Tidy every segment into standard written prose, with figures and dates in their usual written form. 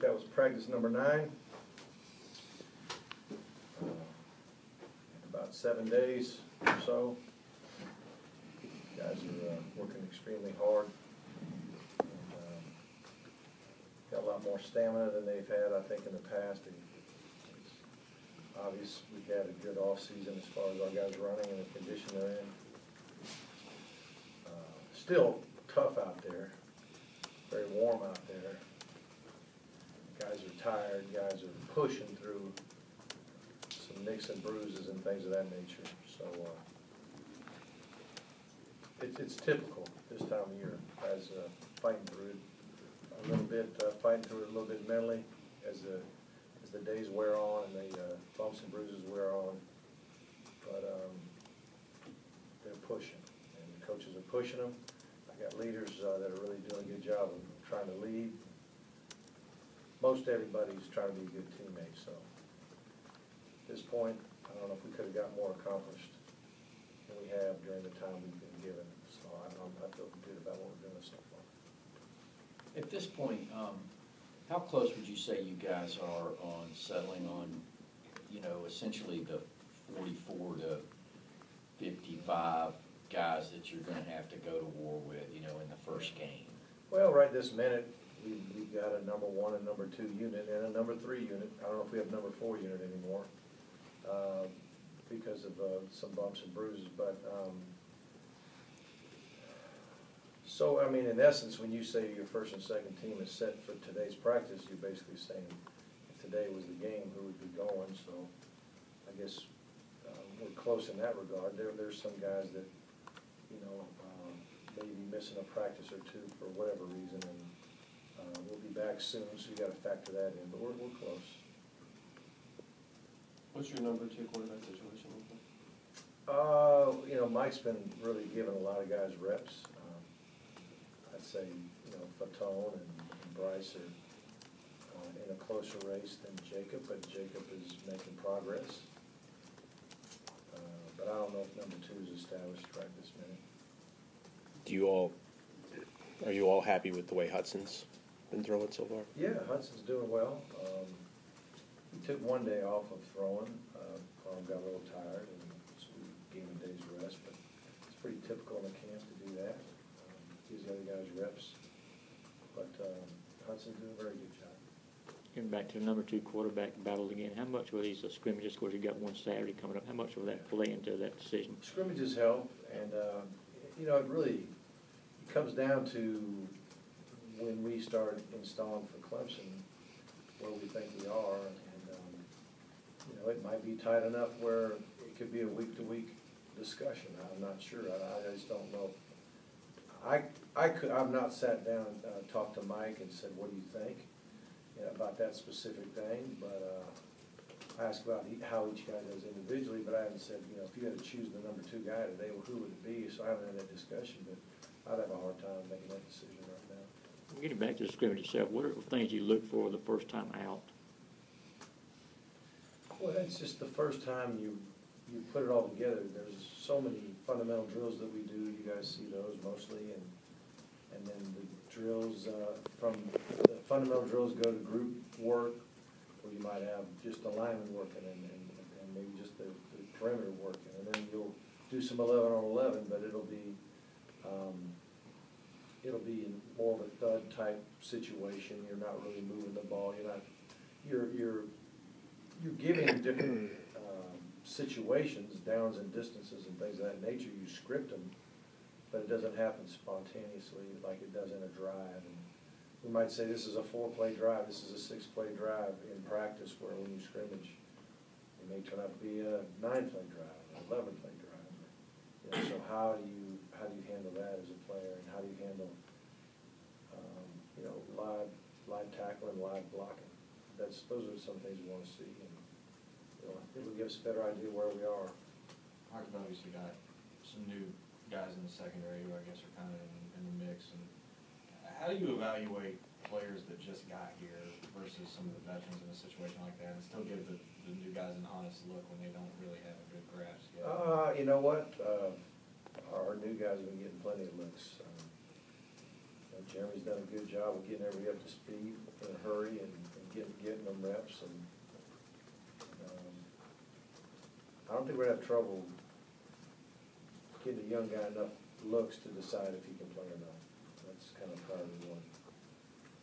that was practice number 9. About 7 days or so. Guys are working extremely hard. And, got a lot more stamina than they've had, I think, in the past. It's obvious we've had a good off season as far as our guys running and the condition they're in. Still tough out there. Very warm out there. Guys are tired. Guys are pushing through some nicks and bruises and things of that nature. So it's typical this time of year. Guys fighting through it a little bit, fighting through it a little bit mentally as the days wear on and the bumps and bruises wear on. But they're pushing, and the coaches are pushing them. I got leaders that are really doing a good job of trying to lead. Most everybody's trying to be a good teammate, so at this point, I don't know if we could have got more accomplished than we have during the time we've been given. So I feel good about what we're doing so far. At this point, how close would you say you guys are on settling on, essentially the 44 to 55 guys that you're going to have to go to war with, in the first game? Well, right this minute, we've got a number 1 and number 2 unit and a number 3 unit. I don't know if we have number 4 unit anymore because of some bumps and bruises. But so, I mean, in essence, when you say your first and second team is set for today's practice, you're basically saying if today was the game, who would be going. So I guess we're close in that regard. There's some guys that maybe missing a practice or 2 for whatever reason, and we'll be back soon, so you got to factor that in. But we're close. What's your number 2 quarterback situation? Mike's been really giving a lot of guys reps. I'd say Fatone and Bryce are in a closer race than Jacob, but Jacob is making progress. But I don't know if number 2 is established right this minute. Are you all happy with the way Hudson's been throwing so far? Yeah, Hudson's doing well. He took 1 day off of throwing. Carl got a little tired, and so we gave him a day's rest. But it's pretty typical in the camp to do that. Gives the other guys reps. But Hudson's doing a very good job. Getting back to the number 2 quarterback battle again, how much were these scrimmages? Of course, you got one Saturday coming up. How much will that play into that decision? Scrimmages help, and it really comes down to when we start installing for Clemson where we think we are, and it might be tight enough where it could be a week-to-week discussion. I'm not sure. I just don't know. I've not sat down and talked to Mike and said, "What do you think?" about that specific thing, but I asked about how each guy does individually, but I haven't said, if you had to choose the number 2 guy today, well, who would it be? So I haven't had that discussion, but I'd have a hard time making that decision right now. Getting back to the scrimmage itself, what are the things you look for the first time out? Well, it's just the first time you put it all together. There's so many fundamental drills that we do. You guys see those mostly, and then the drills from the fundamental drills go to group work, where you might have just the lineman working and maybe just the perimeter working, and then you'll do some 11 on 11, but it'll be in more of a thud type situation. You're not really moving the ball. You're giving different situations, downs and distances and things of that nature. You script them, but it doesn't happen spontaneously like it does in a drive. And we might say this is a 4-play drive, this is a 6-play drive in practice, where when you scrimmage, it may turn out to be a 9-play drive, an 11-play drive. So how do you handle that as a player, and how do you handle live tackling, live blocking? Those are some things we want to see, and it will give us a better idea where we are. Mark obviously got some new guys in the secondary who I guess are kind of in the mix. And how do you evaluate players that just got here versus some of the veterans in a situation like that, and still give the new guys an honest look when they don't really have a good grasp yet? You know what? Our new guys have been getting plenty of looks. Jeremy's done a good job of getting everybody up to speed in a hurry and getting them reps, and I don't think we're gonna have trouble getting a young guy enough looks to decide if he can play or not. That's kind of priority one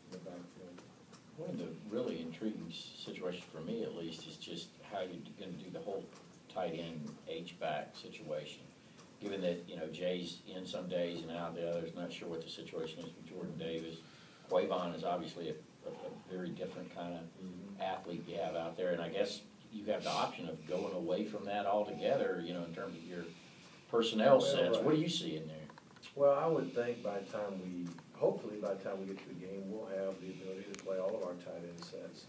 in the backfield. One of the really intriguing situations for me, at least, is just how you're gonna do the whole tight end H-back situation. Given that, you know, Jay's in some days and out the others, not sure what the situation is with Jordan Davis. Quavon is obviously a very different kind of athlete you have out there, and I guess you have the option of going away from that altogether, you know, in terms of your personnel sense. Right. What do you see in there? Well, I would think hopefully by the time we get to the game, we'll have the ability to play all of our tight end sets.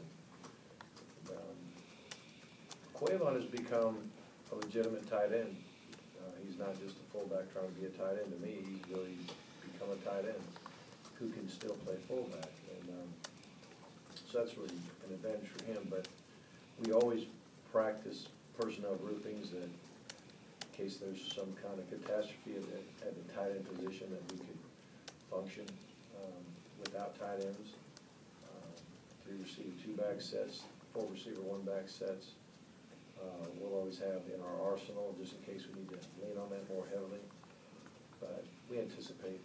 Quavon has become a legitimate tight end. He's not just a fullback trying to be a tight end. To me, he's really become a tight end who can still play fullback. And so that's really an advantage for him. But we always practice personnel groupings that in case there's some kind of catastrophe at the tight end position, that we could function without tight ends. 3 receiver, 2 back sets, 4 receiver, 1 back sets. We'll always have in our arsenal just in case we need to lean on that more heavily. But we anticipate